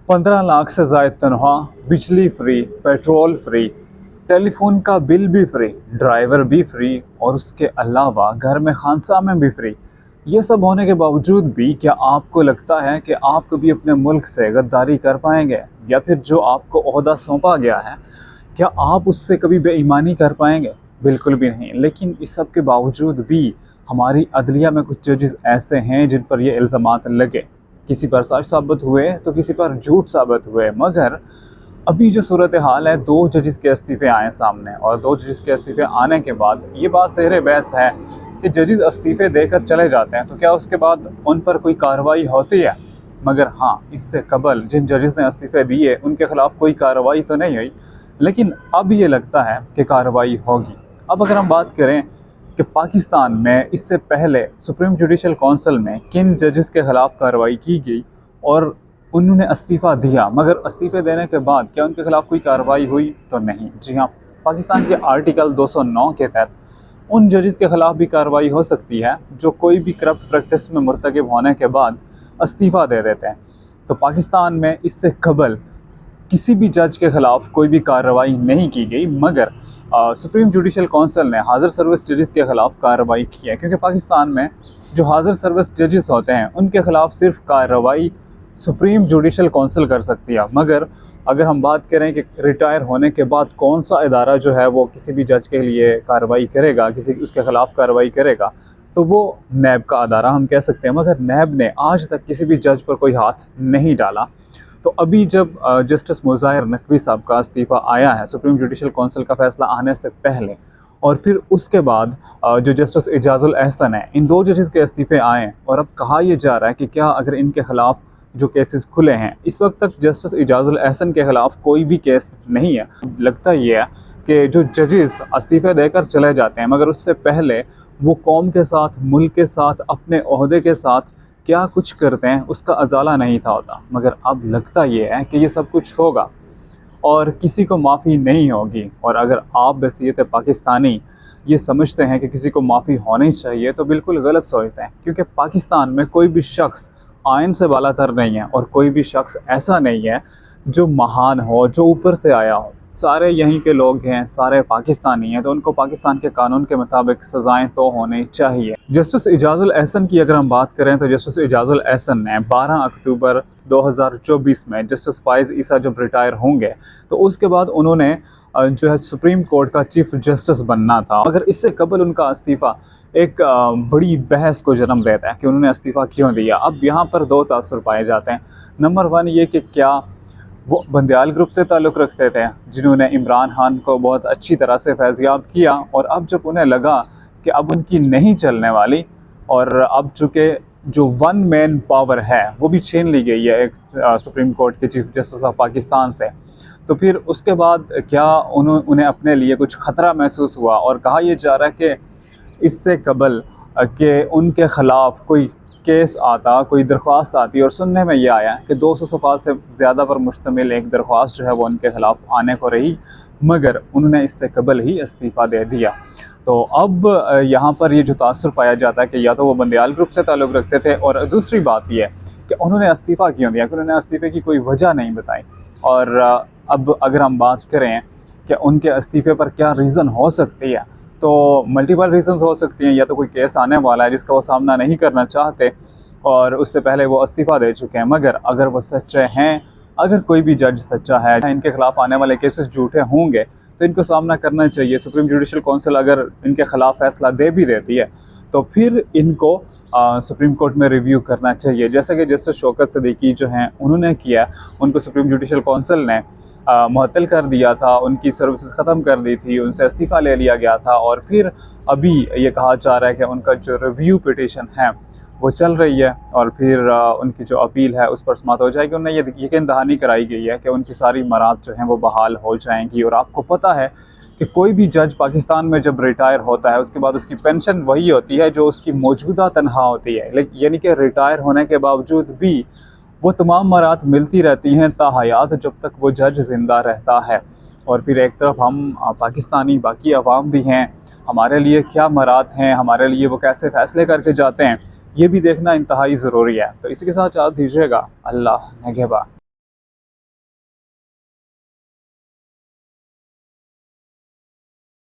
15 लाख से ज़ायद तनख्वाह, बिजली फ्री, पेट्रोल फ्री, टेलीफोन का बिल भी फ्री, ड्राइवर भी फ्री और उसके अलावा घर में खानसामे भी फ्री। ये सब होने के बावजूद भी क्या आपको लगता है कि आप कभी अपने मुल्क से गद्दारी कर पाएंगे, या फिर जो आपको ओहदा सौंपा गया है क्या आप उससे कभी बेईमानी कर पाएंगे? बिल्कुल भी नहीं। लेकिन इस सब के बावजूद भी हमारी अदलिया में कुछ जजेस ऐसे हैं जिन पर ये इल्ज़ामात लगे। किसी पर सच साबित हुए तो किसी पर झूठ साबित हुए, मगर अभी जो सूरत हाल है, 2 जजेस के इस्तीफ़े आए सामने और 2 जजेस के इस्तीफ़े आने के बाद ये बात ज़ेर बहस है कि जजेस इस्तीफ़े देकर चले जाते हैं तो क्या उसके बाद उन पर कोई कार्रवाई होती है? मगर हाँ, इससे कबल जिन जजेस ने इस्तीफ़े दिए उनके ख़िलाफ़ कोई कार्रवाई तो नहीं हुई, लेकिन अब ये लगता है कि कार्रवाई होगी। अब अगर हम बात करें कि पाकिस्तान में इससे पहले सुप्रीम जुडिशल कौंसिल में किन जजेस के ख़िलाफ़ कार्रवाई की गई और उन्होंने इस्तीफ़ा दिया, मगर इस्तीफ़े देने के बाद क्या उनके खिलाफ़ कोई कार्रवाई हुई? तो नहीं। जी हाँ, पाकिस्तान के आर्टिकल 209 के तहत उन जजेस के ख़िलाफ़ भी कार्रवाई हो सकती है जो कोई भी करप्ट प्रैक्टिस में मुर्तकब होने के बाद इस्तीफ़ा दे देते हैं। तो पाकिस्तान में इससे कबल किसी भी जज के ख़िलाफ़ कोई भी कार्रवाई नहीं की गई, मगर सुप्रीम जुडिशल कौंसिल ने हाज़िर सर्विस जजेस के ख़िलाफ़ कार्रवाई की है, क्योंकि पाकिस्तान में जो हाज़िर सर्विस जजेस होते हैं उनके ख़िलाफ़ सिर्फ कार्रवाई सुप्रीम जुडिशल कौंसिल कर सकती है। मगर अगर हम बात करें कि रिटायर होने के बाद कौन सा इदारा जो है वो किसी भी जज के लिए कार्रवाई करेगा, किसी उसके ख़िलाफ़ कार्रवाई करेगा, तो वो नैब का अदारा हम कह सकते हैं। मगर नैब ने आज तक किसी भी जज पर कोई हाथ नहीं डाला। तो अभी जब जस्टिस मुज़ाहिर नकवी साहब का इस्तीफ़ा आया है सुप्रीम जुडिशल कौंसिल का फ़ैसला आने से पहले, और फिर उसके बाद जो जस्टिस एजाजुल एहसन है, इन 2 जजेस के इस्तीफ़े आए और अब कहा यह जा रहा है कि क्या अगर इनके ख़िलाफ़ जो केसेस खुले हैं, इस वक्त तक जस्टिस एजाजुल एहसन के ख़िलाफ़ कोई भी केस नहीं है। लगता ये है कि जो जजेस इस्तीफ़े देकर चले जाते हैं मगर उससे पहले वो कौम के साथ, मुल्क के साथ, अपने ओहदे के साथ क्या कुछ करते हैं उसका अजाला नहीं था होता। मगर अब लगता ये है कि ये सब कुछ होगा और किसी को माफ़ी नहीं होगी। और अगर आप बहसीयत पाकिस्तानी ये समझते हैं कि किसी को माफ़ी होनी चाहिए तो बिल्कुल गलत सोचते हैं, क्योंकि पाकिस्तान में कोई भी शख्स आइन से बालातर नहीं है और कोई भी शख्स ऐसा नहीं है जो महान हो, जो ऊपर से आया हो। सारे यहीं के लोग हैं, सारे पाकिस्तानी हैं, तो उनको पाकिस्तान के कानून के मुताबिक सज़ाएँ तो होनी चाहिए। जस्टिस एजाजुल एहसन की अगर हम बात करें तो जस्टिस एजाजुल एहसन ने 12 अक्टूबर 2024 में जस्टिस फाइज़ ईसा जब रिटायर होंगे तो उसके बाद उन्होंने जो है सुप्रीम कोर्ट का चीफ जस्टिस बनना था। मगर इससे कबल उनका इस्तीफ़ा एक बड़ी बहस को जन्म देता है कि उन्होंने इस्तीफ़ा क्यों दिया। अब यहाँ पर 2 तासुर पाए जाते हैं। नंबर 1 ये कि क्या वो बंदयाल ग्रुप से ताल्लुक़ रखते थे जिन्होंने इमरान खान को बहुत अच्छी तरह से फैज़याब किया, और अब जब उन्हें लगा कि अब उनकी नहीं चलने वाली और अब चूँकि जो वन मैन पावर है वो भी छीन ली गई है एक सुप्रीम कोर्ट के चीफ जस्टिस ऑफ पाकिस्तान से, तो फिर उसके बाद क्या उन्हें अपने लिए कुछ ख़तरा महसूस हुआ और कहा यह जा रहा है कि इससे कबल कि उनके ख़िलाफ़ कोई केस आता, कोई दरख्वास्त आती, और सुनने में ये आया कि 200 सफ़ा से ज़्यादा पर मुश्तमिल एक दरख्वास्त जो है वो उनके ख़िलाफ़ आने को रही, मगर उन्होंने इससे कबल ही इस्तीफ़ा दे दिया। तो अब यहाँ पर ये जो तासुर पाया जाता है कि या तो वो बंदयाल ग्रुप से ताल्लुक़ रखते थे, और दूसरी बात ये है कि उन्होंने इस्तीफ़ा क्यों दिया, कि उन्होंने इस्तीफ़े की कोई वजह नहीं बताई। और अब अगर हम बात करें कि उनके इस्तीफ़े पर क्या रीज़न हो सकती है, तो मल्टीपल रीज़न्स हो सकती हैं। या तो कोई केस आने वाला है जिसका वो सामना नहीं करना चाहते और उससे पहले वो इस्तीफ़ा दे चुके हैं, मगर अगर वो सच्चे हैं, अगर कोई भी जज सच्चा है, इनके ख़िलाफ़ आने वाले केसेस झूठे होंगे तो इनको सामना करना चाहिए। सुप्रीम जुडिशल कौंसिल अगर इनके ख़िलाफ़ फ़ैसला दे भी देती है तो फिर इनको सुप्रीम कोर्ट में रिव्यू करना चाहिए, जैसा कि जस्टिस शौकत सिद्दीकी जो हैं उन्होंने किया। उनको सुप्रीम जुडिशल कौंसिल ने मुअत्तल कर दिया था, उनकी सर्विसेज ख़त्म कर दी थी, उनसे इस्तीफ़ा ले लिया गया था, और फिर अभी ये कहा जा रहा है कि उनका जो रिव्यू पिटीशन है वो चल रही है और फिर उनकी जो अपील है उस पर समाअत हो जाएगी। उन्हें ये यकीन दहानी कराई गई है कि उनकी सारी मराद जो हैं वो बहाल हो जाएंगी। और आपको पता है कि कोई भी जज पाकिस्तान में जब रिटायर होता है उसके बाद उसकी पेंशन वही होती है जो उसकी मौजूदा तनख्वाह होती है, लेकिन यानी कि रिटायर होने के बावजूद भी वो तमाम मराद मिलती रहती हैं ताहयात जब तक वो जज ज़िंदा रहता है। और फिर एक तरफ हम पाकिस्तानी बाकी अवाम भी हैं, हमारे लिए क्या मराद हैं, हमारे लिए वो कैसे फ़ैसले करके जाते हैं, ये भी देखना इंतहाई ज़रूरी है। तो इसी के साथ चाह दीजिएगा। अल्लाह निगहबान।